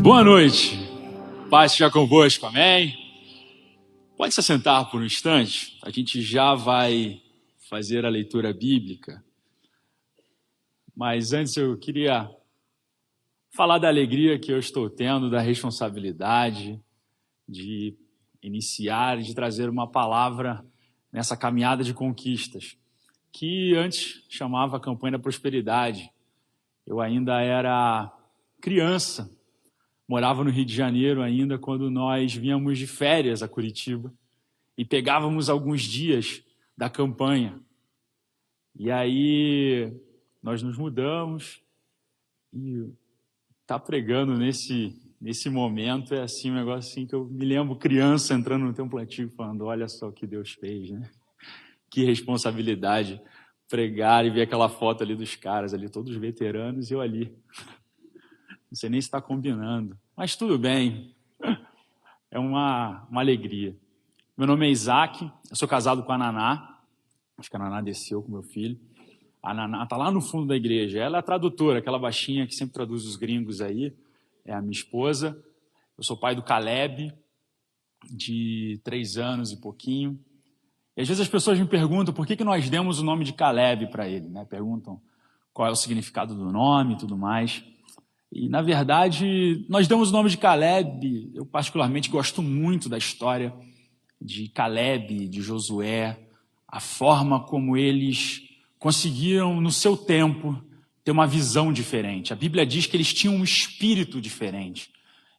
Boa noite, paz seja convosco, amém? Pode se assentar por um instante, a gente já vai fazer a leitura bíblica, mas antes eu queria falar da alegria que eu estou tendo, da responsabilidade de iniciar, de trazer uma palavra nessa caminhada de conquistas, que antes chamava Campanha da Prosperidade. Eu ainda era criança, morava no Rio de Janeiro ainda, quando nós víamos de férias a Curitiba e pegávamos alguns dias da campanha. E aí nós nos mudamos e tá pregando nesse momento é assim um negócio assim que eu me lembro criança entrando no templo antigo falando, olha só o que Deus fez, né? Que responsabilidade pregar e ver aquela foto ali dos caras ali, todos veteranos e eu ali. Não sei nem se está combinando, mas tudo bem, é uma alegria. Meu nome é Isaac, eu sou casado com a Naná, acho que a Naná desceu com meu filho. A Naná está lá no fundo da igreja, ela é a tradutora, aquela baixinha que sempre traduz os gringos aí, é a minha esposa. Eu sou pai do Caleb, de 3 anos e pouquinho. E às vezes as pessoas me perguntam por que nós demos o nome de Caleb para ele, né? Perguntam qual é o significado do nome e tudo mais. E, na verdade, nós damos o nome de Caleb. Eu particularmente gosto muito da história de Caleb, de Josué, a forma como eles conseguiram, no seu tempo, ter uma visão diferente. A Bíblia diz que eles tinham um espírito diferente.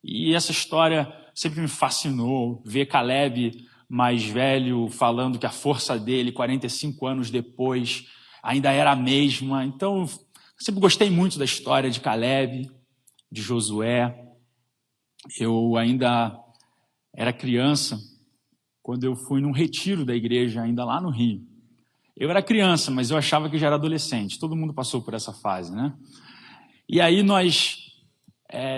E essa história sempre me fascinou, ver Caleb mais velho falando que a força dele, 45 anos depois, ainda era a mesma. Então, eu sempre gostei muito da história de Caleb, de Josué. Eu ainda era criança quando eu fui num retiro da igreja, ainda lá no Rio. Eu era criança, mas eu achava que já era adolescente. Todo mundo passou por essa fase, né? E aí nós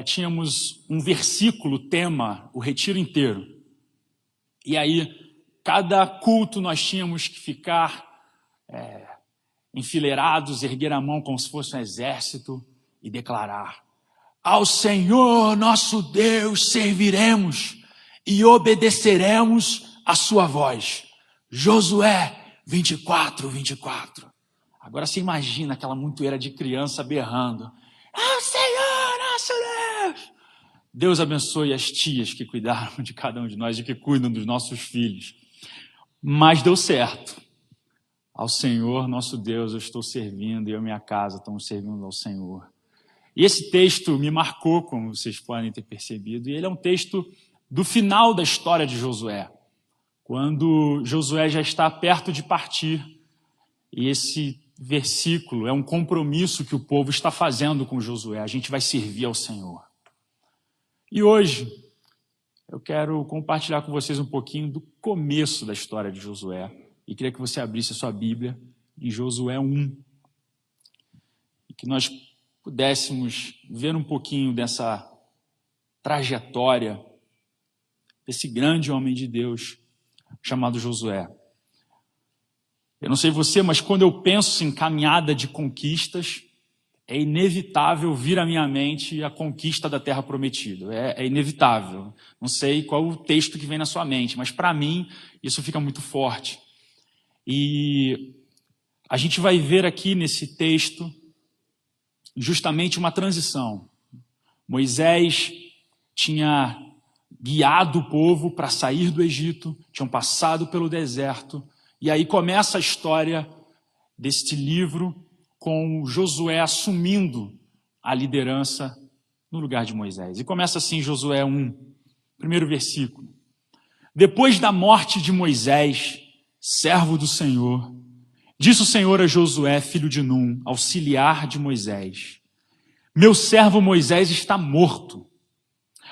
tínhamos um versículo, tema, o retiro inteiro. E aí, cada culto nós tínhamos que ficar enfileirados, erguer a mão como se fosse um exército e declarar: ao Senhor nosso Deus serviremos e obedeceremos a sua voz. Josué 24, 24. Agora você imagina aquela montoeira de criança berrando: ao Senhor nosso Deus! Deus abençoe as tias que cuidaram de cada um de nós e que cuidam dos nossos filhos. Mas deu certo. Ao Senhor nosso Deus eu estou servindo e eu e minha casa estamos servindo ao Senhor. E esse texto me marcou, como vocês podem ter percebido, e ele é um texto do final da história de Josué, quando Josué já está perto de partir, e esse versículo é um compromisso que o povo está fazendo com Josué, a gente vai servir ao Senhor. E hoje eu quero compartilhar com vocês um pouquinho do começo da história de Josué, e queria que você abrisse a sua Bíblia em Josué 1, e que nós pudéssemos ver um pouquinho dessa trajetória desse grande homem de Deus chamado Josué. Eu não sei você, mas quando eu penso em caminhada de conquistas, é inevitável vir à minha mente a conquista da Terra Prometida. É inevitável. Não sei qual o texto que vem na sua mente, mas para mim isso fica muito forte. E a gente vai ver aqui nesse texto justamente uma transição. Moisés tinha guiado o povo para sair do Egito, tinham passado pelo deserto, e aí começa a história deste livro com Josué assumindo a liderança no lugar de Moisés. E começa assim Josué 1, primeiro versículo. Depois da morte de Moisés, servo do Senhor, disse o Senhor a Josué, filho de Num, auxiliar de Moisés: meu servo Moisés está morto.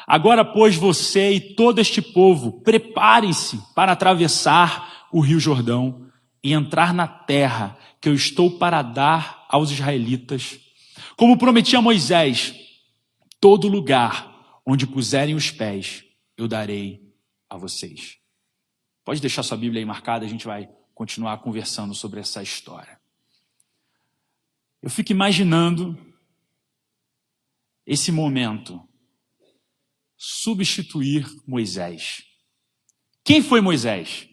Agora, pois, você e todo este povo, preparem-se para atravessar o rio Jordão e entrar na terra que eu estou para dar aos israelitas. Como prometi a Moisés, todo lugar onde puserem os pés, eu darei a vocês. Pode deixar sua Bíblia aí marcada, a gente vai continuar conversando sobre essa história. Eu fico imaginando esse momento. substituir Moisés. Quem foi Moisés?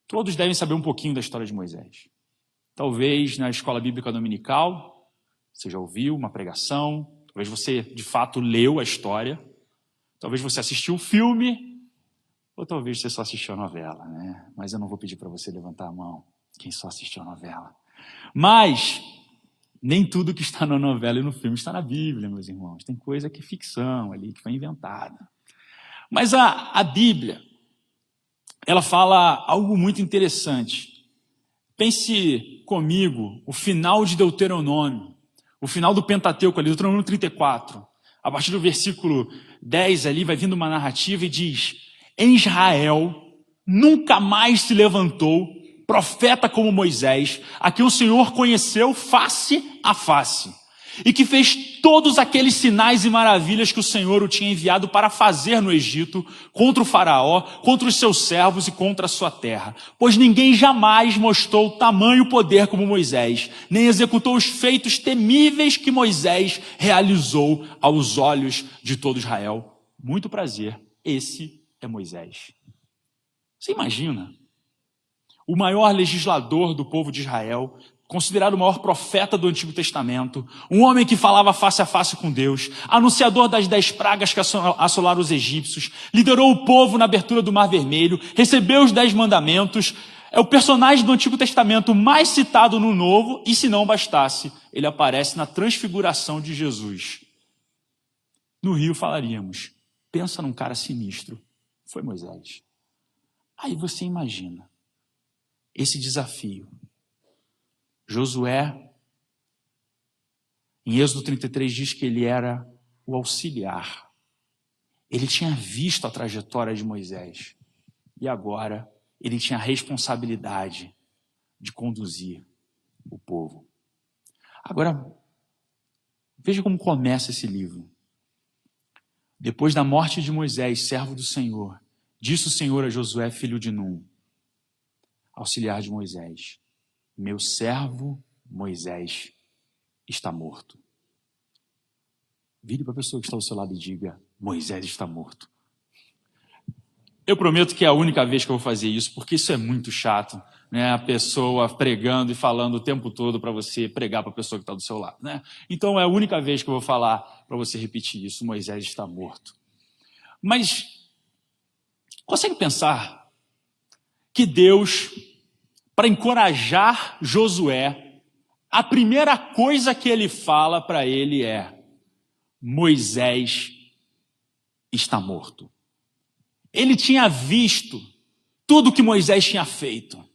Todos devem saber um pouquinho da história de Moisés. Talvez na escola bíblica dominical, você já ouviu uma pregação, talvez você de fato leu a história, talvez você assistiu o filme, ou talvez você só assistiu a novela, né? Mas eu não vou pedir para você levantar a mão, quem só assistiu a novela. Mas nem tudo que está na novela e no filme está na Bíblia, meus irmãos. Tem coisa que é ficção ali, que foi inventada. Mas a Bíblia, ela fala algo muito interessante. Pense comigo, o final de Deuteronômio, o final do Pentateuco ali, Deuteronômio 34. A partir do versículo 10 ali, vai vindo uma narrativa e diz: em Israel nunca mais se levantou profeta como Moisés, a quem o Senhor conheceu face a face, e que fez todos aqueles sinais e maravilhas que o Senhor o tinha enviado para fazer no Egito, contra o faraó, contra os seus servos e contra a sua terra. Pois ninguém jamais mostrou tamanho poder como Moisés, nem executou os feitos temíveis que Moisés realizou aos olhos de todo Israel. Muito prazer, esse é Moisés. Você imagina? O maior legislador do povo de Israel, considerado o maior profeta do Antigo Testamento, um homem que falava face a face com Deus, anunciador das 10 pragas que assolaram os egípcios, liderou o povo na abertura do Mar Vermelho, recebeu os 10 mandamentos, é o personagem do Antigo Testamento mais citado no Novo, e se não bastasse, ele aparece na transfiguração de Jesus. No Rio falaríamos, pensa num cara sinistro, foi Moisés. Aí você imagina esse desafio. Josué, em Êxodo 33, diz que ele era o auxiliar. Ele tinha visto a trajetória de Moisés. E agora ele tinha a responsabilidade de conduzir o povo. Agora, veja como começa esse livro. Depois da morte de Moisés, servo do Senhor, disse o Senhor a Josué, filho de Num, auxiliar de Moisés: meu servo Moisés está morto. Vire para a pessoa que está ao seu lado e diga: Moisés está morto. Eu prometo que é a única vez que eu vou fazer isso, porque isso é muito chato, né? A pessoa pregando e falando o tempo todo para você pregar para a pessoa que está do seu lado, né? Então é a única vez que eu vou falar para você repetir isso: Moisés está morto. Mas consegue pensar que Deus, para encorajar Josué, a primeira coisa que ele fala para ele é: Moisés está morto. Ele tinha visto tudo que Moisés tinha feito.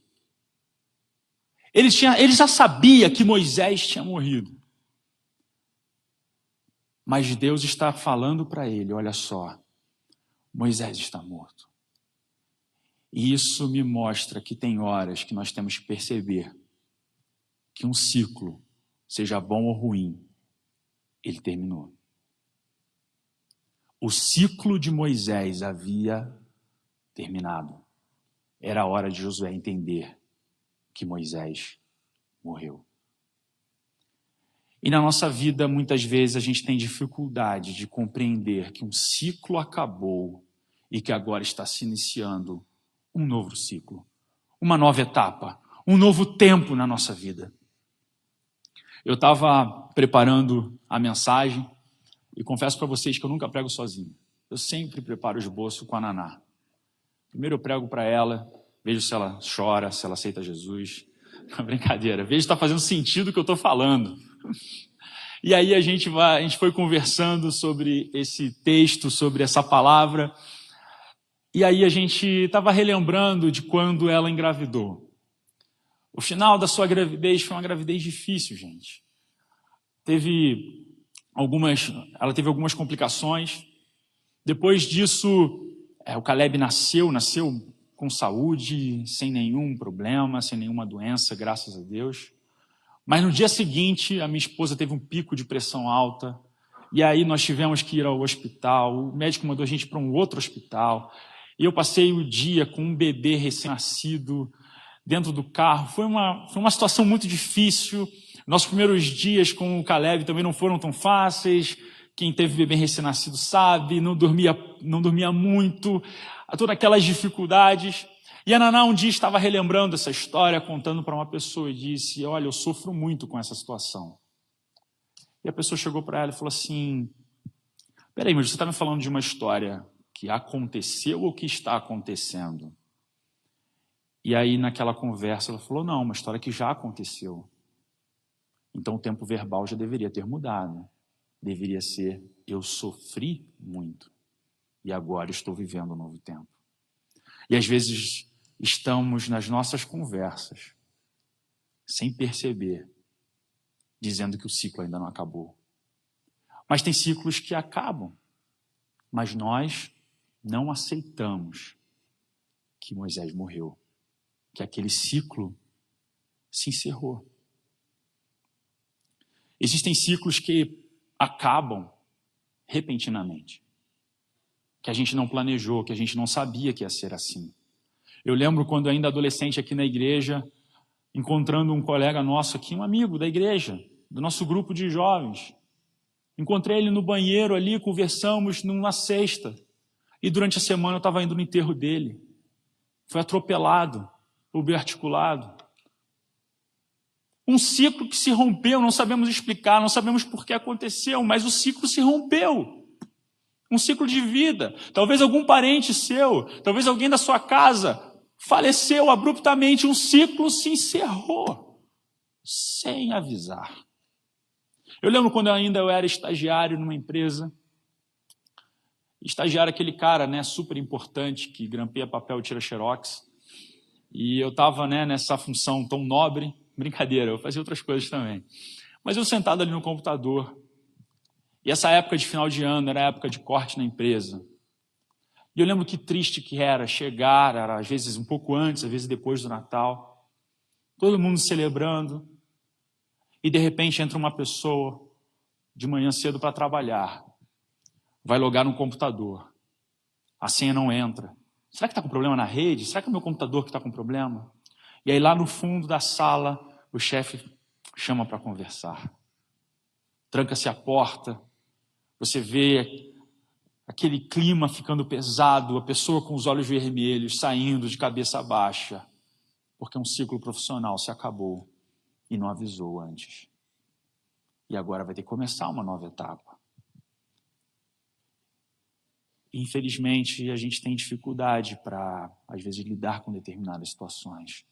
Ele já sabia que Moisés tinha morrido. Mas Deus está falando para ele: olha só, Moisés está morto. E isso me mostra que tem horas que nós temos que perceber que um ciclo, seja bom ou ruim, ele terminou. O ciclo de Moisés havia terminado. Era a hora de Josué entender que Moisés morreu. E na nossa vida, muitas vezes, a gente tem dificuldade de compreender que um ciclo acabou e que agora está se iniciando um novo ciclo, uma nova etapa, um novo tempo na nossa vida. Eu estava preparando a mensagem e confesso para vocês que eu nunca prego sozinho. Eu sempre preparo o esboço com a Naná. Primeiro eu prego para ela, vejo se ela chora, se ela aceita Jesus. Brincadeira, vejo se está fazendo sentido o que eu estou falando. E aí a gente foi conversando sobre esse texto, sobre essa palavra. E aí a gente estava relembrando de quando ela engravidou. O final da sua gravidez foi uma gravidez difícil, gente. Ela teve algumas complicações. Depois disso, o Caleb nasceu com saúde, sem nenhum problema, sem nenhuma doença, graças a Deus. Mas no dia seguinte, a minha esposa teve um pico de pressão alta. E aí nós tivemos que ir ao hospital. O médico mandou a gente para um outro hospital. E eu passei o dia com um bebê recém-nascido dentro do carro. Foi uma situação muito difícil. Nossos primeiros dias com o Caleb também não foram tão fáceis. Quem teve bebê recém-nascido sabe, não dormia muito, todas aquelas dificuldades. E a Naná um dia estava relembrando essa história, contando para uma pessoa e disse, olha, eu sofro muito com essa situação. E a pessoa chegou para ela e falou assim, peraí, mas você está me falando de uma história que aconteceu ou que está acontecendo? E aí, naquela conversa, ela falou, não, uma história que já aconteceu. Então, o tempo verbal já deveria ter mudado. Deveria ser, eu sofri muito e agora estou vivendo um novo tempo. E às vezes estamos nas nossas conversas, sem perceber, dizendo que o ciclo ainda não acabou. Mas tem ciclos que acabam, mas nós não aceitamos que Moisés morreu, que aquele ciclo se encerrou. Existem ciclos que acabam repentinamente, que a gente não planejou, que a gente não sabia que ia ser assim. Eu lembro quando ainda adolescente aqui na igreja, encontrando um colega nosso aqui, um amigo da igreja, do nosso grupo de jovens. Encontrei ele no banheiro ali, conversamos numa sexta. E durante a semana eu estava indo no enterro dele. Foi atropelado, puberticulado. Um ciclo que se rompeu, não sabemos explicar, não sabemos por que aconteceu, mas o ciclo se rompeu. Um ciclo de vida. Talvez algum parente seu, talvez alguém da sua casa faleceu abruptamente, um ciclo se encerrou, sem avisar. Eu lembro quando eu era estagiário numa empresa, estagiário aquele cara, né, super importante, que grampeia papel e tira xerox, e eu estava, né, nessa função tão nobre, brincadeira, eu fazia outras coisas também, mas eu sentado ali no computador, e essa época de final de ano era a época de corte na empresa, e eu lembro que triste que era chegar, era às vezes um pouco antes, às vezes depois do Natal, todo mundo celebrando, e de repente entra uma pessoa de manhã cedo para trabalhar, vai logar no computador, a senha não entra. Será que está com problema na rede? Será que é o meu computador que está com problema? E aí lá no fundo da sala, o chefe chama para conversar. Tranca-se a porta, você vê aquele clima ficando pesado, a pessoa com os olhos vermelhos, saindo de cabeça baixa, porque um ciclo profissional se acabou e não avisou antes. E agora vai ter que começar uma nova etapa. Infelizmente, a gente tem dificuldade para, às vezes, lidar com determinadas situações.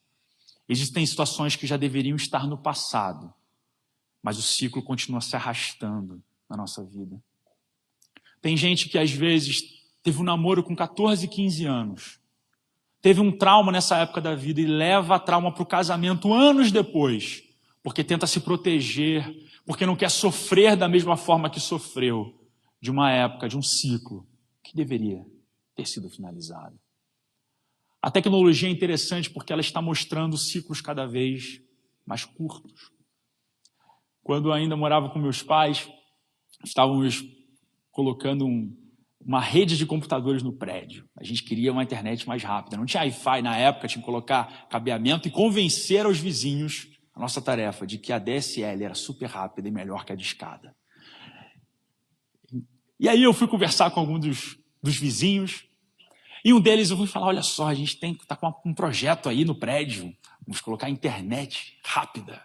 Existem situações que já deveriam estar no passado, mas o ciclo continua se arrastando na nossa vida. Tem gente que, às vezes, teve um namoro com 14, 15 anos, teve um trauma nessa época da vida e leva a trauma para o casamento anos depois, porque tenta se proteger, porque não quer sofrer da mesma forma que sofreu, de uma época, de um ciclo, que deveria ter sido finalizado. A tecnologia é interessante porque ela está mostrando ciclos cada vez mais curtos. Quando eu ainda morava com meus pais, estávamos colocando uma rede de computadores no prédio. A gente queria uma internet mais rápida. Não tinha Wi-Fi na época, tinha que colocar cabeamento e convencer aos vizinhos, a nossa tarefa, de que a DSL era super rápida e melhor que a discada. E aí eu fui conversar com alguns dos vizinhos, e um deles eu fui falar, olha só, a gente está com um projeto aí no prédio, vamos colocar internet rápida.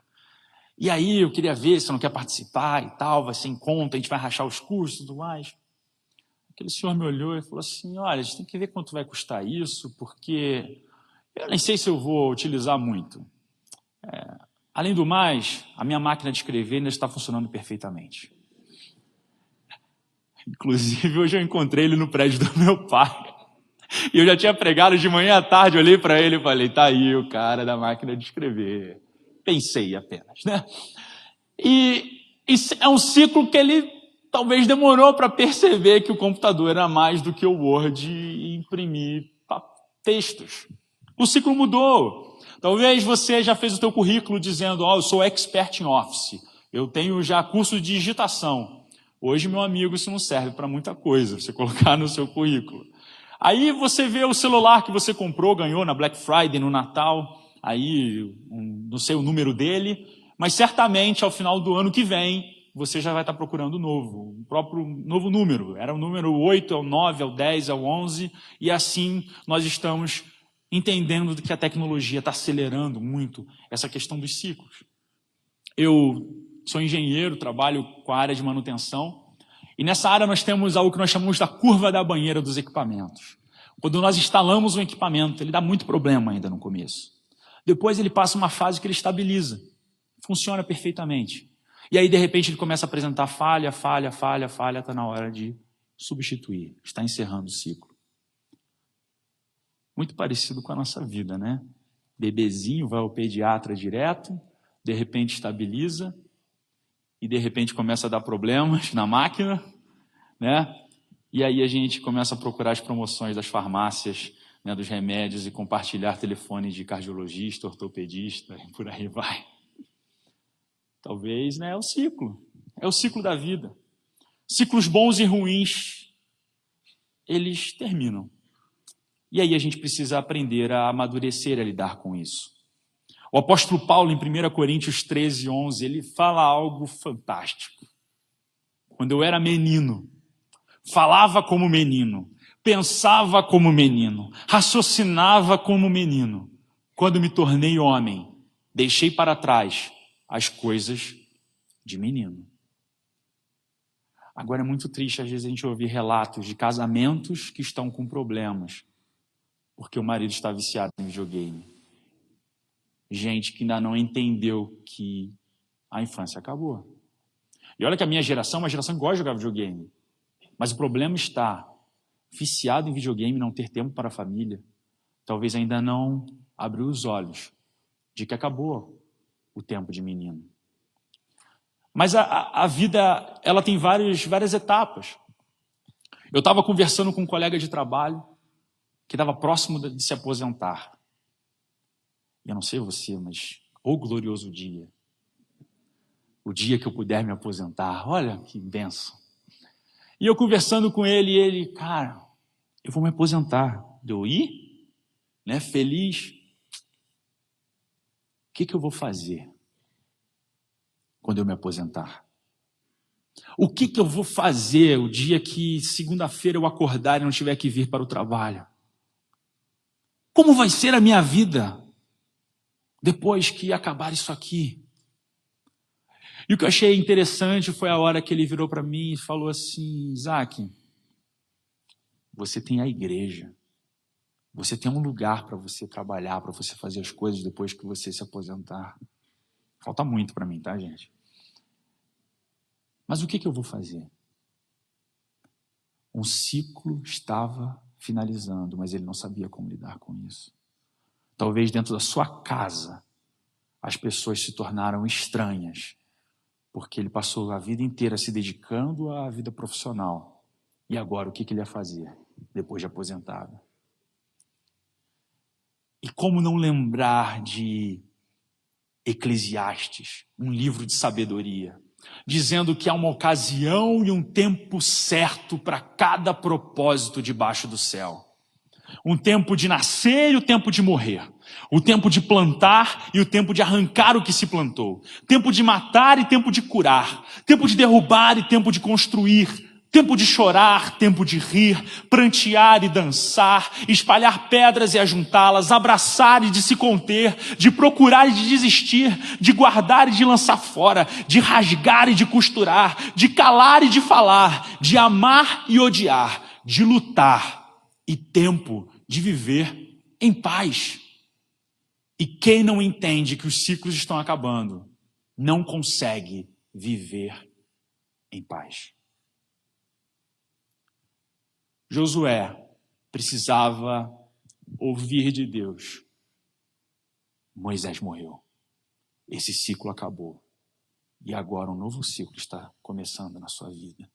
E aí eu queria ver se você não quer participar e tal, vai ser em conta, a gente vai rachar os custos e tudo mais. Aquele senhor me olhou e falou assim, olha, a gente tem que ver quanto vai custar isso, porque eu nem sei se eu vou utilizar muito. Além do mais, a minha máquina de escrever ainda está funcionando perfeitamente. Inclusive, hoje eu encontrei ele no prédio do meu pai. E eu já tinha pregado de manhã à tarde, olhei para ele e falei, tá aí o cara da máquina de escrever. Pensei apenas, né? E é um ciclo que ele talvez demorou para perceber que o computador era mais do que o Word e imprimir textos. O ciclo mudou. Talvez você já fez o teu currículo dizendo, eu sou expert em Office, eu tenho já curso de digitação. Hoje, meu amigo, isso não serve para muita coisa, você colocar no seu currículo. Aí você vê o celular que você comprou, ganhou na Black Friday, no Natal, aí não sei o número dele, mas certamente ao final do ano que vem, você já vai estar procurando o novo, o próprio novo número. Era o número 8, é o 9, é o 10, é o 11, e assim nós estamos entendendo que a tecnologia está acelerando muito essa questão dos ciclos. Eu sou engenheiro, trabalho com a área de manutenção, e nessa área nós temos algo que nós chamamos da curva da banheira dos equipamentos. Quando nós instalamos um equipamento, ele dá muito problema ainda no começo. Depois ele passa uma fase que ele estabiliza, funciona perfeitamente. E aí, de repente, ele começa a apresentar falha, está na hora de substituir, está encerrando o ciclo. Muito parecido com a nossa vida, né? Bebezinho vai ao pediatra direto, de repente estabiliza, e de repente começa a dar problemas na máquina, né? E aí a gente começa a procurar as promoções das farmácias, né, dos remédios, e compartilhar telefone de cardiologista, ortopedista, e por aí vai. Talvez, né, é o ciclo da vida. Ciclos bons e ruins, eles terminam. E aí a gente precisa aprender a amadurecer, a lidar com isso. O apóstolo Paulo, em 1 Coríntios 13, 11, ele fala algo fantástico. Quando eu era menino, falava como menino, pensava como menino, raciocinava como menino. Quando me tornei homem, deixei para trás as coisas de menino. Agora é muito triste, às vezes, a gente ouvir relatos de casamentos que estão com problemas, porque o marido está viciado em videogame. Gente que ainda não entendeu que a infância acabou. E olha que a minha geração é uma geração que gosta de jogar videogame. Mas o problema está viciado em videogame, não ter tempo para a família. Talvez ainda não abriu os olhos de que acabou o tempo de menino. Mas a vida, ela tem várias etapas. Eu estava conversando com um colega de trabalho que estava próximo de se aposentar. Eu não sei você, mas o glorioso dia. O dia que eu puder me aposentar. Olha que bênção. E eu conversando com ele, cara, eu vou me aposentar. Eu ir? Né, feliz. O que eu vou fazer quando eu me aposentar? O que eu vou fazer o dia que segunda-feira eu acordar e não tiver que vir para o trabalho? Como vai ser a minha vida depois que acabar isso aqui? E o que eu achei interessante foi a hora que ele virou para mim e falou assim: Isaac, você tem a igreja. Você tem um lugar para você trabalhar, para você fazer as coisas depois que você se aposentar. Falta muito para mim, tá, gente? Mas o que eu vou fazer? Um ciclo estava finalizando, mas ele não sabia como lidar com isso. Talvez dentro da sua casa, as pessoas se tornaram estranhas, porque ele passou a vida inteira se dedicando à vida profissional. E agora, o que ele ia fazer depois de aposentado? E como não lembrar de Eclesiastes, um livro de sabedoria, dizendo que há uma ocasião e um tempo certo para cada propósito debaixo do céu. Um tempo de nascer e o tempo de morrer. O tempo de plantar e o tempo de arrancar o que se plantou. Tempo de matar e tempo de curar. Tempo de derrubar e tempo de construir. Tempo de chorar, tempo de rir, prantear e dançar, espalhar pedras e ajuntá-las, abraçar e de se conter, de procurar e de desistir, de guardar e de lançar fora, de rasgar e de costurar, de calar e de falar, de amar e odiar, de lutar e tempo de viver em paz. E quem não entende que os ciclos estão acabando, não consegue viver em paz. Josué precisava ouvir de Deus. Moisés morreu. Esse ciclo acabou. E agora um novo ciclo está começando na sua vida.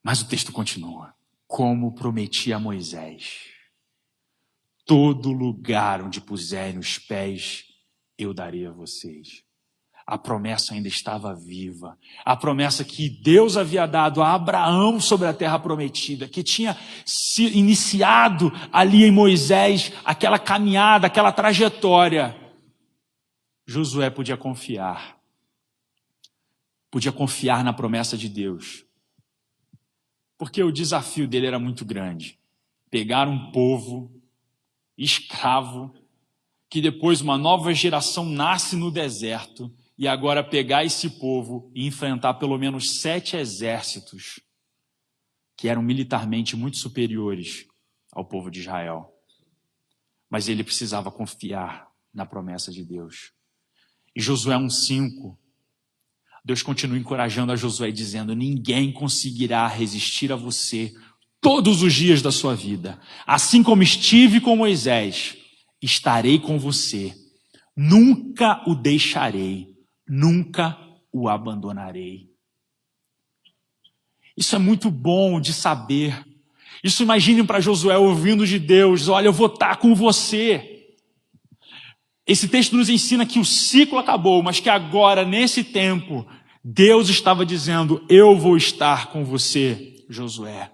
Mas o texto continua. Como prometi a Moisés, todo lugar onde puserem os pés, eu darei a vocês. A promessa ainda estava viva. A promessa que Deus havia dado a Abraão sobre a terra prometida, que tinha se iniciado ali em Moisés aquela caminhada, aquela trajetória. Josué podia confiar na promessa de Deus, porque o desafio dele era muito grande. Pegar um povo escravo, que depois uma nova geração nasce no deserto, e agora pegar esse povo e enfrentar pelo menos 7 exércitos, que eram militarmente muito superiores ao povo de Israel. Mas ele precisava confiar na promessa de Deus. E Josué 1,5, Deus continua encorajando a Josué dizendo: ninguém conseguirá resistir a você todos os dias da sua vida. Assim como estive com Moisés, estarei com você. Nunca o deixarei, nunca o abandonarei. Isso é muito bom de saber. Isso imaginem para Josué ouvindo de Deus: olha, eu vou estar com você. Esse texto nos ensina que o ciclo acabou, mas que agora, nesse tempo, Deus estava dizendo: eu vou estar com você, Josué.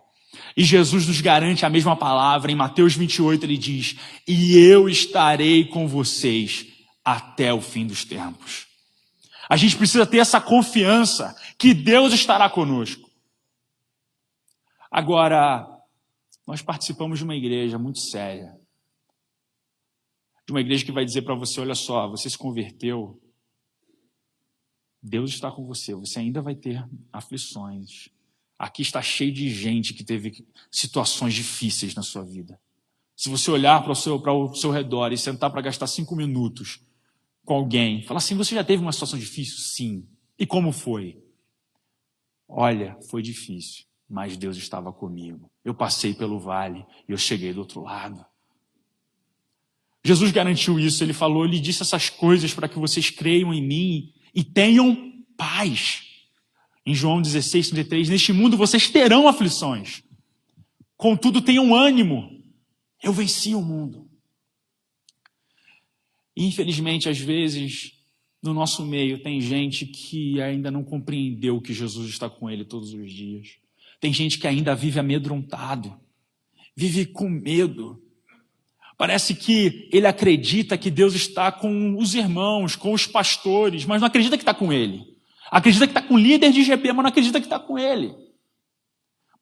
E Jesus nos garante a mesma palavra. Em Mateus 28 ele diz: e eu estarei com vocês até o fim dos tempos. A gente precisa ter essa confiança que Deus estará conosco. Agora, nós participamos de uma igreja muito séria. De uma igreja que vai dizer para você: olha só, você se converteu, Deus está com você, você ainda vai ter aflições. Aqui está cheio de gente que teve situações difíceis na sua vida. Se você olhar para o seu redor e sentar para gastar 5 minutos com alguém, falar assim: você já teve uma situação difícil? Sim. E como foi? Olha, foi difícil, mas Deus estava comigo. Eu passei pelo vale e eu cheguei do outro lado. Jesus garantiu isso, ele disse essas coisas para que vocês creiam em mim e tenham paz. Em João 16:33, neste mundo vocês terão aflições. Contudo, tenham ânimo. Eu venci o mundo. E, infelizmente, às vezes, no nosso meio, tem gente que ainda não compreendeu que Jesus está com ele todos os dias. Tem gente que ainda vive amedrontado, vive com medo. Parece que ele acredita que Deus está com os irmãos, com os pastores, mas não acredita que está com ele. Acredita que está com o líder de IGP, mas não acredita que está com ele.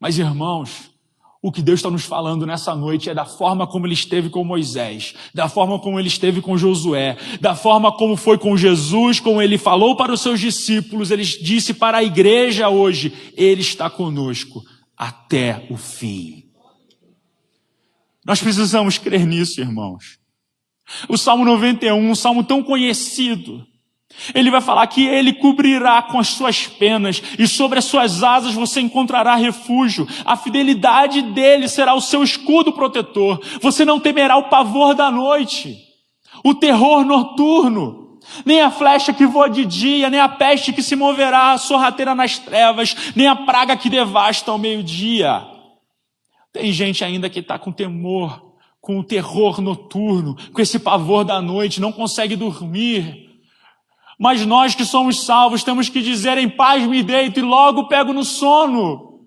Mas, irmãos, o que Deus está nos falando nessa noite é da forma como ele esteve com Moisés, da forma como ele esteve com Josué, da forma como foi com Jesus, como ele falou para os seus discípulos, ele disse para a igreja hoje: ele está conosco até o fim. Nós precisamos crer nisso, irmãos. O Salmo 91, um salmo tão conhecido, ele vai falar que ele cobrirá com as suas penas e sobre as suas asas você encontrará refúgio. A fidelidade dele será o seu escudo protetor. Você não temerá o pavor da noite, o terror noturno, nem a flecha que voa de dia, nem a peste que se moverá sorrateira nas trevas, nem a praga que devasta ao meio-dia. Tem gente ainda que está com temor, com o terror noturno, com esse pavor da noite, não consegue dormir. Mas nós que somos salvos temos que dizer: em paz me deito e logo pego no sono.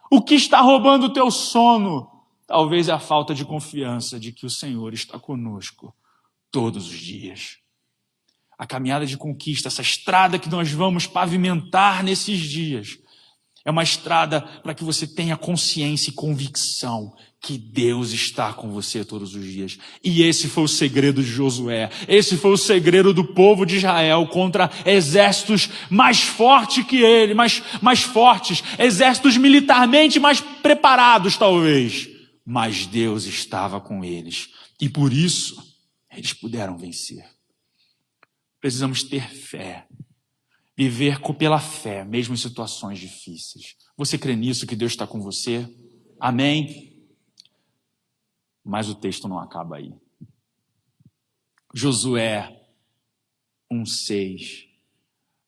O que está roubando o teu sono? Talvez é a falta de confiança de que o Senhor está conosco todos os dias. A caminhada de conquista, essa estrada que nós vamos pavimentar nesses dias, é uma estrada para que você tenha consciência e convicção que Deus está com você todos os dias. E esse foi o segredo de Josué. Esse foi o segredo do povo de Israel contra exércitos mais fortes que ele, mais fortes, exércitos militarmente mais preparados talvez. Mas Deus estava com eles. E por isso, eles puderam vencer. Precisamos ter fé. Viver pela fé, mesmo em situações difíceis. Você crê nisso, que Deus está com você? Amém? Mas o texto não acaba aí. Josué 1,6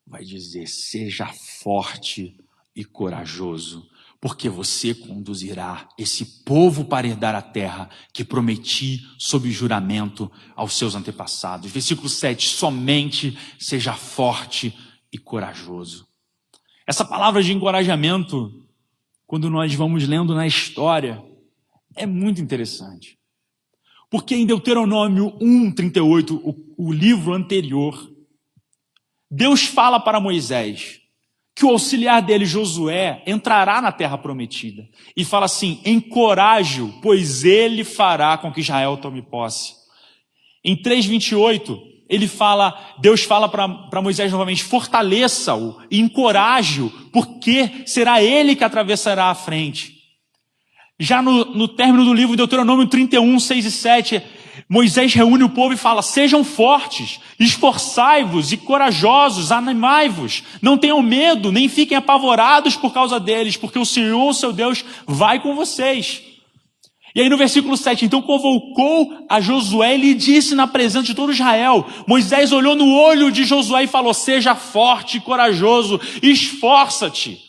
vai dizer: seja forte e corajoso, porque você conduzirá esse povo para herdar a terra que prometi sob juramento aos seus antepassados. Versículo 7, somente seja forte e corajoso. Essa palavra de encorajamento, quando nós vamos lendo na história, é muito interessante. Porque em Deuteronômio 1:38, o livro anterior, Deus fala para Moisés que o auxiliar dele, Josué, entrará na terra prometida. E fala assim: encoraje-o, pois ele fará com que Israel tome posse. Em 3:28, Deus fala para Moisés novamente: fortaleça-o e encoraje-o, porque será ele que atravessará a frente. Já no término do livro de Deuteronômio 31, 6 e 7, Moisés reúne o povo e fala: sejam fortes, esforçai-vos e corajosos, animai-vos, não tenham medo, nem fiquem apavorados por causa deles, porque o Senhor, seu Deus, vai com vocês. E aí no versículo 7, então convocou a Josué e lhe disse na presença de todo Israel. Moisés olhou no olho de Josué e falou: seja forte e corajoso, esforça-te.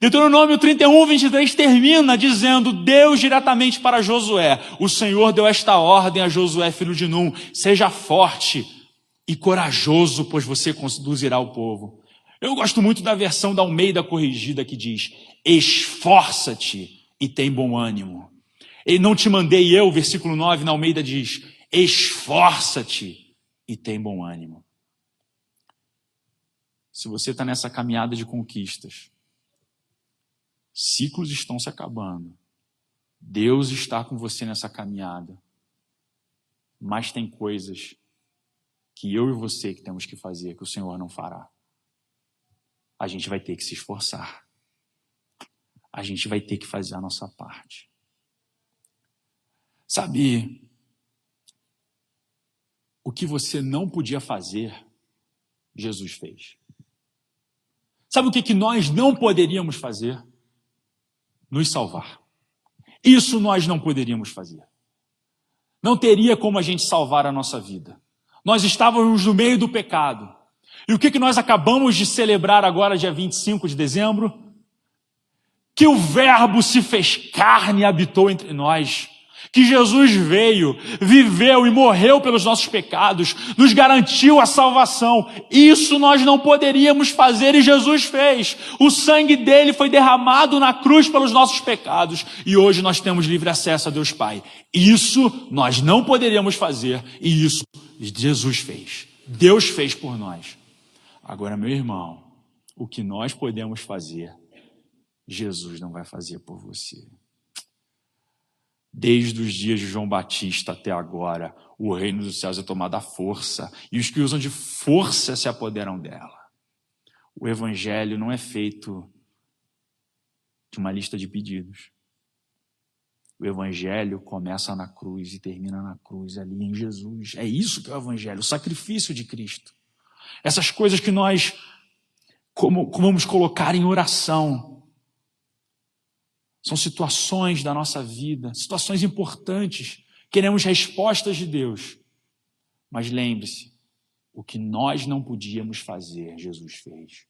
Deuteronômio 31, 23 termina dizendo: Deus diretamente para Josué: o Senhor deu esta ordem a Josué, filho de Num: seja forte e corajoso, pois você conduzirá o povo. Eu gosto muito da versão da Almeida Corrigida, que diz: esforça-te e tem bom ânimo. E não te mandei eu, versículo 9, na Almeida diz: esforça-te e tem bom ânimo. Se você está nessa caminhada de conquistas, ciclos estão se acabando, Deus está com você nessa caminhada, mas tem coisas que eu e você que temos que fazer, que o Senhor não fará. A gente vai ter que se esforçar. A gente vai ter que fazer a nossa parte. Sabe, o que você não podia fazer, Jesus fez. Sabe o que nós não poderíamos fazer? Nos salvar. Isso nós não poderíamos fazer. Não teria como a gente salvar a nossa vida. Nós estávamos no meio do pecado. E o que nós acabamos de celebrar agora, dia 25 de dezembro? Que o Verbo se fez carne e habitou entre nós. Que Jesus veio, viveu e morreu pelos nossos pecados, nos garantiu a salvação. Isso nós não poderíamos fazer e Jesus fez. O sangue dele foi derramado na cruz pelos nossos pecados e hoje nós temos livre acesso a Deus Pai. Isso nós não poderíamos fazer e isso Jesus fez. Deus fez por nós. Agora, meu irmão, o que nós podemos fazer, Jesus não vai fazer por você. Desde os dias de João Batista até agora, o reino dos céus é tomado à força, e os que usam de força se apoderam dela. O evangelho não é feito de uma lista de pedidos. O evangelho começa na cruz e termina na cruz, ali em Jesus. É isso que é o evangelho, o sacrifício de Cristo. Essas coisas que nós como vamos colocar em oração, são situações da nossa vida, situações importantes. Queremos respostas de Deus. Mas lembre-se, o que nós não podíamos fazer, Jesus fez.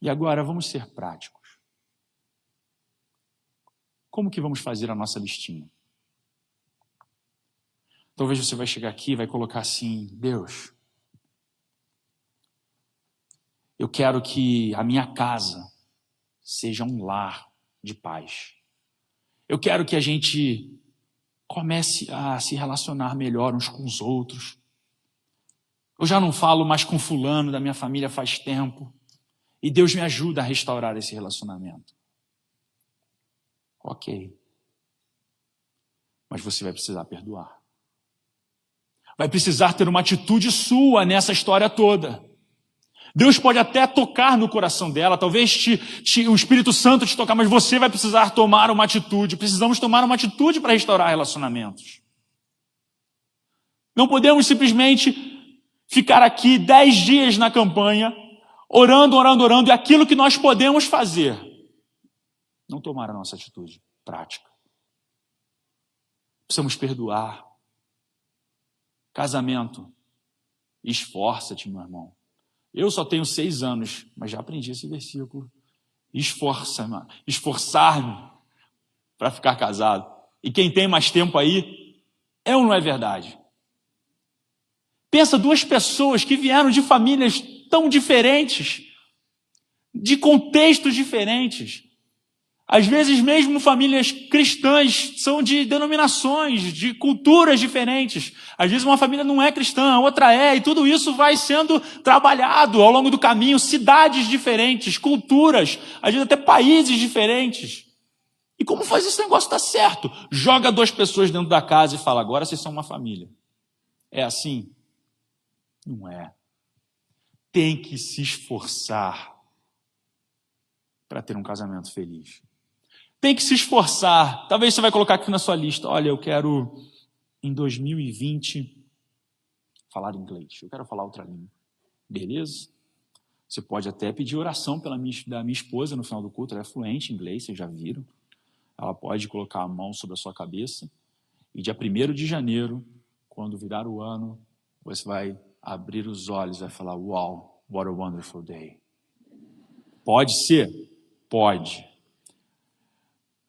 E agora vamos ser práticos. Como que vamos fazer a nossa listinha? Talvez você vai chegar aqui e vai colocar assim: Deus, eu quero que a minha casa seja um lar de paz. Eu quero que a gente comece a se relacionar melhor uns com os outros. Eu já não falo mais com fulano da minha família faz tempo. E Deus me ajuda a restaurar esse relacionamento. Ok. Mas você vai precisar perdoar. Vai precisar ter uma atitude sua nessa história toda. Deus pode até tocar no coração dela, talvez o Espírito Santo te tocar, mas você vai precisar tomar uma atitude. Precisamos tomar uma atitude para restaurar relacionamentos. Não podemos simplesmente ficar aqui 10 dias na campanha, orando, e aquilo que nós podemos fazer, não tomar a nossa atitude prática. Precisamos perdoar. Casamento, esforça-te, meu irmão. Eu só tenho 6 anos, mas já aprendi esse versículo. Esforçar-me para ficar casado. E quem tem mais tempo aí, é ou não é verdade? Pensa, 2 pessoas que vieram de famílias tão diferentes, de contextos diferentes, Às vezes mesmo famílias cristãs são de denominações, de culturas diferentes. Às vezes uma família não é cristã, a outra é, e tudo isso vai sendo trabalhado ao longo do caminho, cidades diferentes, culturas, às vezes até países diferentes. E como faz esse negócio dar certo? Joga 2 pessoas dentro da casa e fala, agora vocês são uma família. É assim? Não é. Tem que se esforçar para ter um casamento feliz. Tem que se esforçar. Talvez você vai colocar aqui na sua lista, olha, eu quero, em 2020, falar inglês. Eu quero falar outra língua. Beleza? Você pode até pedir oração da minha esposa no final do culto. Ela é fluente em inglês, vocês já viram. Ela pode colocar a mão sobre a sua cabeça. E dia 1º de janeiro, quando virar o ano, você vai abrir os olhos e vai falar, wow, what a wonderful day. Pode ser? Pode.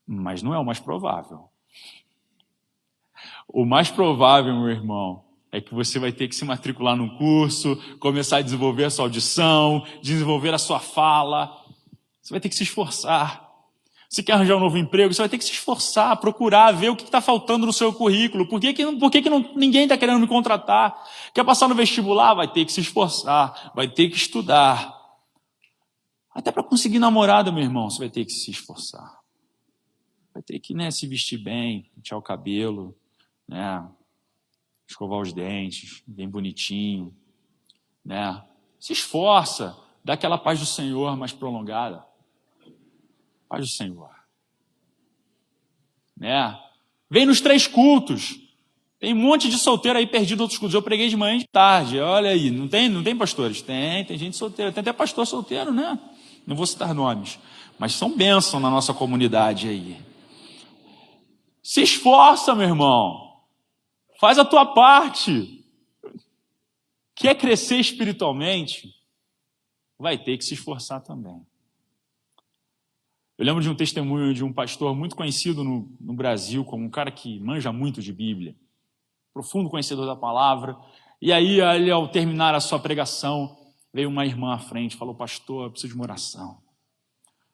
Mas não é o mais provável. O mais provável, meu irmão, é que você vai ter que se matricular num curso, começar a desenvolver a sua audição, desenvolver a sua fala. Você vai ter que se esforçar. Se quer arranjar um novo emprego, você vai ter que se esforçar, procurar, ver o que está faltando no seu currículo. Por que ninguém está querendo me contratar? Quer passar no vestibular? Vai ter que se esforçar, vai ter que estudar. Até para conseguir namorada, meu irmão, você vai ter que se esforçar. Vai ter que, se vestir bem, pentear o cabelo, escovar os dentes, bem bonitinho, Se esforça, dá aquela paz do Senhor mais prolongada. Paz do Senhor. Vem nos 3 cultos. Tem um monte de solteiro aí perdido em outros cultos. Eu preguei de manhã e de tarde. Olha aí, não tem pastores? Tem gente solteira. Tem até pastor solteiro, Não vou citar nomes. Mas são bênçãos na nossa comunidade aí. Se esforça, meu irmão. Faz a tua parte. Quer crescer espiritualmente? Vai ter que se esforçar também. Eu lembro de um testemunho de um pastor muito conhecido no Brasil, como um cara que manja muito de Bíblia, profundo conhecedor da palavra. E aí, ele, ao terminar a sua pregação, veio uma irmã à frente e falou, pastor, eu preciso de uma oração.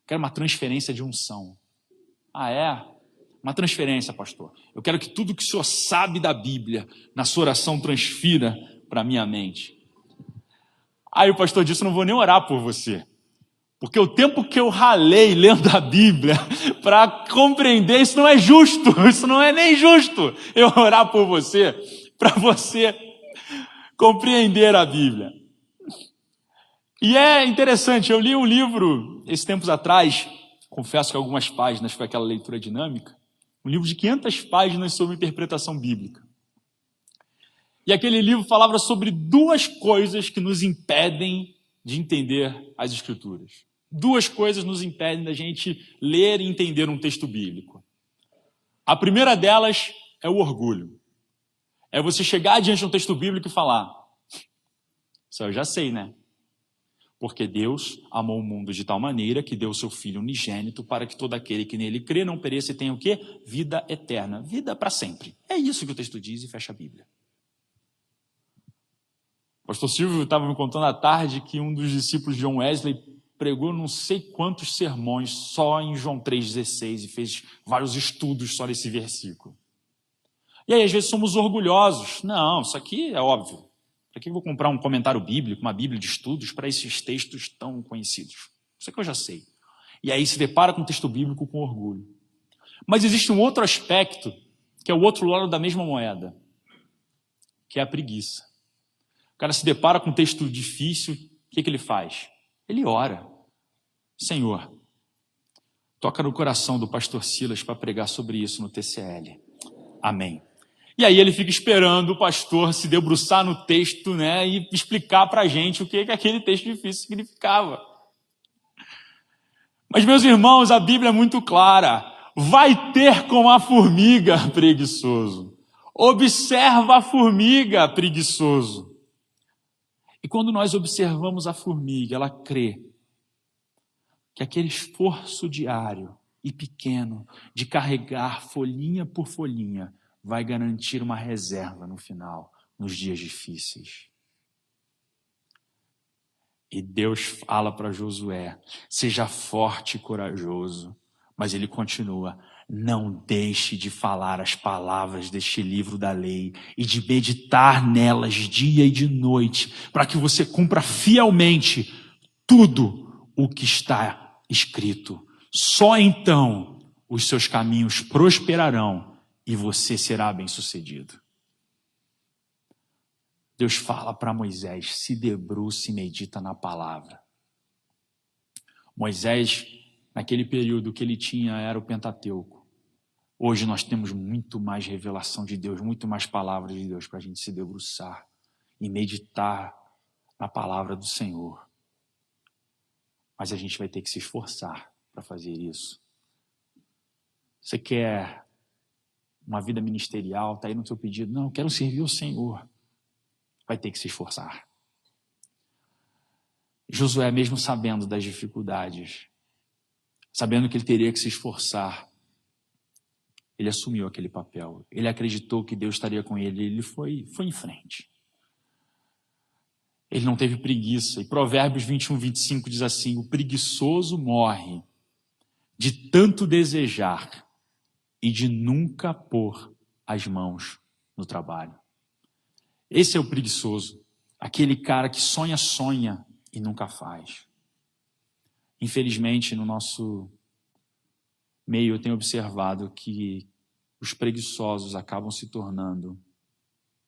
Quero uma transferência de unção. Ah, é? Uma transferência, pastor. Eu quero que tudo que o senhor sabe da Bíblia, na sua oração, transfira para a minha mente. Aí o pastor disse, não vou nem orar por você. Porque o tempo que eu ralei lendo a Bíblia para compreender, isso não é justo, isso não é nem justo eu orar por você, para você compreender a Bíblia. E é interessante, eu li um livro, esses tempos atrás, confesso que algumas páginas foi aquela leitura dinâmica, um livro de 500 páginas sobre interpretação bíblica. E aquele livro falava sobre 2 coisas que nos impedem de entender as Escrituras. 2 coisas nos impedem da gente ler e entender um texto bíblico. A primeira delas é o orgulho. É você chegar diante de um texto bíblico e falar, isso eu já sei, Porque Deus amou o mundo de tal maneira que deu o seu Filho unigênito para que todo aquele que nele crê não pereça e tenha o quê? Vida eterna, vida para sempre. É isso que o texto diz e fecha a Bíblia. O pastor Silvio estava me contando à tarde que um dos discípulos de John Wesley pregou não sei quantos sermões só em João 3,16 e fez vários estudos só nesse versículo. E aí às vezes somos orgulhosos. Não, isso aqui é óbvio. Para que eu vou comprar um comentário bíblico, uma bíblia de estudos para esses textos tão conhecidos? Isso aqui eu já sei. E aí se depara com o texto bíblico com orgulho. Mas existe um outro aspecto, que é o outro lado da mesma moeda, que é a preguiça. O cara se depara com um texto difícil, o que ele faz? Ele ora. Senhor, toca no coração do pastor Silas para pregar sobre isso no TCL. Amém. E aí ele fica esperando o pastor se debruçar no texto, e explicar para a gente o que aquele texto difícil significava. Mas, meus irmãos, a Bíblia é muito clara. Vai ter com a formiga, preguiçoso. Observa a formiga, preguiçoso. E quando nós observamos a formiga, ela crê que aquele esforço diário e pequeno de carregar folhinha por folhinha vai garantir uma reserva no final, nos dias difíceis. E Deus fala para Josué, seja forte e corajoso, Mas ele continua: não deixe de falar as palavras deste livro da lei e de meditar nelas dia e de noite, para que você cumpra fielmente tudo o que está escrito. Só então os seus caminhos prosperarão e você será bem-sucedido. Deus fala para Moisés: se debruce e medita na palavra. Moisés, naquele período que ele tinha, era o Pentateuco. Hoje nós temos muito mais revelação de Deus, muito mais palavras de Deus para a gente se debruçar e meditar na palavra do Senhor. Mas a gente vai ter que se esforçar para fazer isso. Você quer uma vida ministerial, está aí no seu pedido? Não, eu quero servir o Senhor. Vai ter que se esforçar. Josué, mesmo sabendo das dificuldades, sabendo que ele teria que se esforçar, ele assumiu aquele papel. Ele acreditou que Deus estaria com ele. Ele foi em frente. Ele não teve preguiça. E Provérbios 21, 25 diz assim: o preguiçoso morre de tanto desejar e de nunca pôr as mãos no trabalho. Esse é o preguiçoso. Aquele cara que sonha e nunca faz. Infelizmente, no nosso meio, eu tenho observado que os preguiçosos acabam se tornando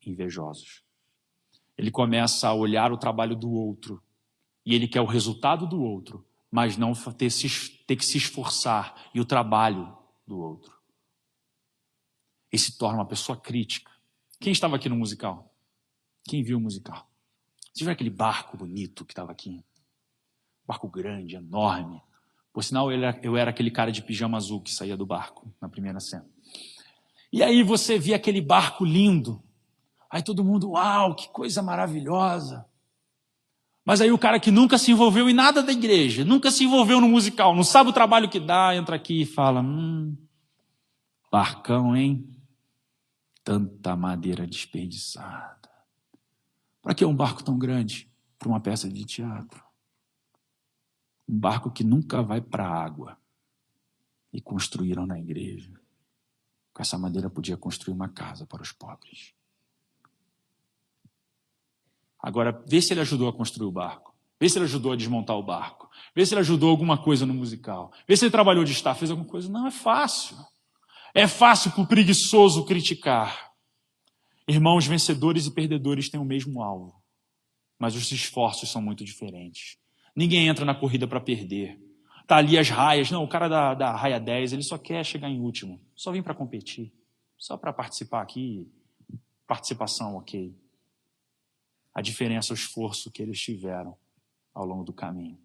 invejosos. Ele começa a olhar o trabalho do outro e ele quer o resultado do outro, mas não ter que se esforçar e o trabalho do outro. E se torna uma pessoa crítica. Quem estava aqui no musical? Quem viu o musical? Você viu aquele barco bonito que estava aqui? Barco grande, enorme. Por sinal, eu era aquele cara de pijama azul que saía do barco na primeira cena. E aí você via aquele barco lindo. Aí todo mundo, uau, que coisa maravilhosa. Mas aí o cara que nunca se envolveu em nada da igreja, nunca se envolveu no musical, não sabe o trabalho que dá, entra aqui e fala: barcão, hein? Tanta madeira desperdiçada. Para que um barco tão grande para uma peça de teatro? Um barco que nunca vai para a água. E construíram na igreja. Com essa madeira podia construir uma casa para os pobres. Agora, vê se ele ajudou a construir o barco. Vê se ele ajudou a desmontar o barco. Vê se ele ajudou alguma coisa no musical. Vê se ele trabalhou de staff, fez alguma coisa. Não, é fácil. É fácil para o preguiçoso criticar. Irmãos, vencedores e perdedores têm o mesmo alvo. Mas os esforços são muito diferentes. Ninguém entra na corrida para perder. Tá ali as raias. Não, o cara da raia 10, ele só quer chegar em último. Só vem para competir. Só para participar aqui. Participação, ok. A diferença é o esforço que eles tiveram ao longo do caminho.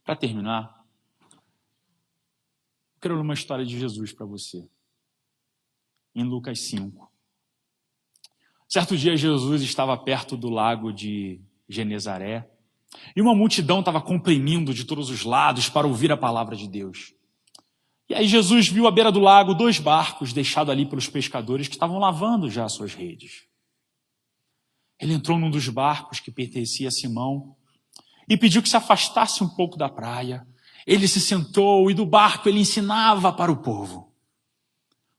Para terminar, eu quero ler uma história de Jesus para você. Em Lucas 5. Certo dia, Jesus estava perto do lago de Genezaré e uma multidão estava comprimindo de todos os lados para ouvir a palavra de Deus. E aí Jesus viu à beira do lago 2 barcos deixados ali pelos pescadores que estavam lavando já as suas redes. Ele entrou num dos barcos que pertencia a Simão e pediu que se afastasse um pouco da praia. Ele se sentou e do barco ele ensinava para o povo.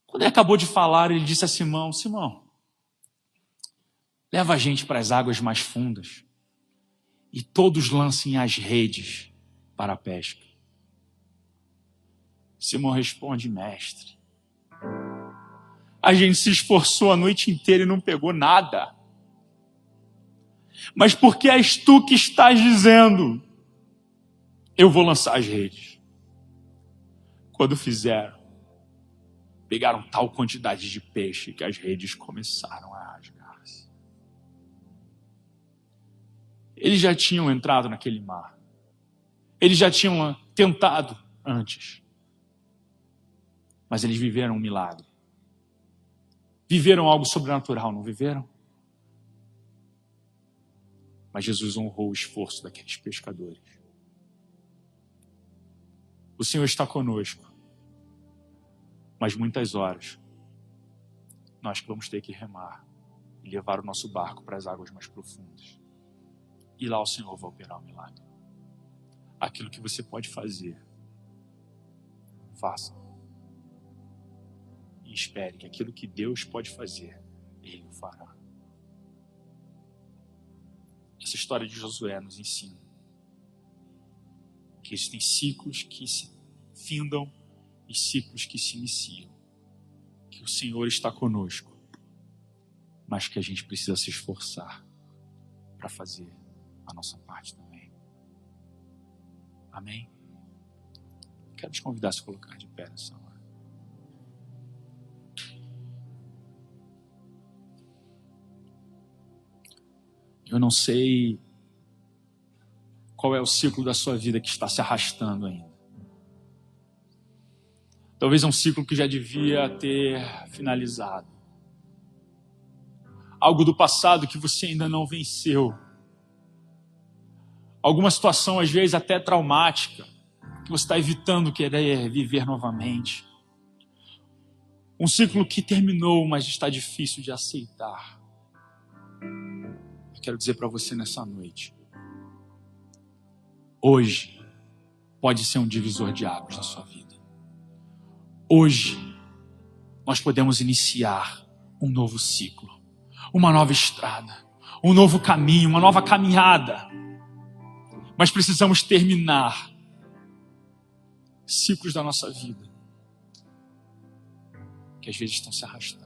Quando ele acabou de falar, ele disse a Simão: Simão, leva a gente para as águas mais fundas e todos lancem as redes para a pesca. Simão responde: mestre, a gente se esforçou a noite inteira e não pegou nada. Mas porque és tu que estás dizendo, eu vou lançar as redes. Quando fizeram, pegaram tal quantidade de peixe que as redes começaram a rasgar-se. Eles já tinham entrado naquele mar. Eles já tinham tentado antes. Mas eles viveram um milagre. Viveram algo sobrenatural, não viveram? Mas Jesus honrou o esforço daqueles pescadores. O Senhor está conosco. Mas muitas horas nós vamos ter que remar e levar o nosso barco para as águas mais profundas. E lá o Senhor vai operar o milagre. Aquilo que você pode fazer faça. E espere que aquilo que Deus pode fazer, Ele o fará. Essa história de Josué nos ensina que existem ciclos que se findam e ciclos que se iniciam. Que o Senhor está conosco, mas que a gente precisa se esforçar para fazer a nossa parte também. Amém? Quero te convidar a se colocar de pé nessa hora. Eu não sei qual é o ciclo da sua vida que está se arrastando ainda. Talvez é um ciclo que já devia ter finalizado. Algo do passado que você ainda não venceu. Alguma situação, às vezes, até traumática, que você está evitando querer viver novamente. Um ciclo que terminou, mas está difícil de aceitar. Eu quero dizer para você nessa noite. Hoje pode ser um divisor de águas na sua vida. Hoje nós podemos iniciar um novo ciclo, uma nova estrada, um novo caminho, uma nova caminhada. Mas precisamos terminar ciclos da nossa vida que às vezes estão se arrastando.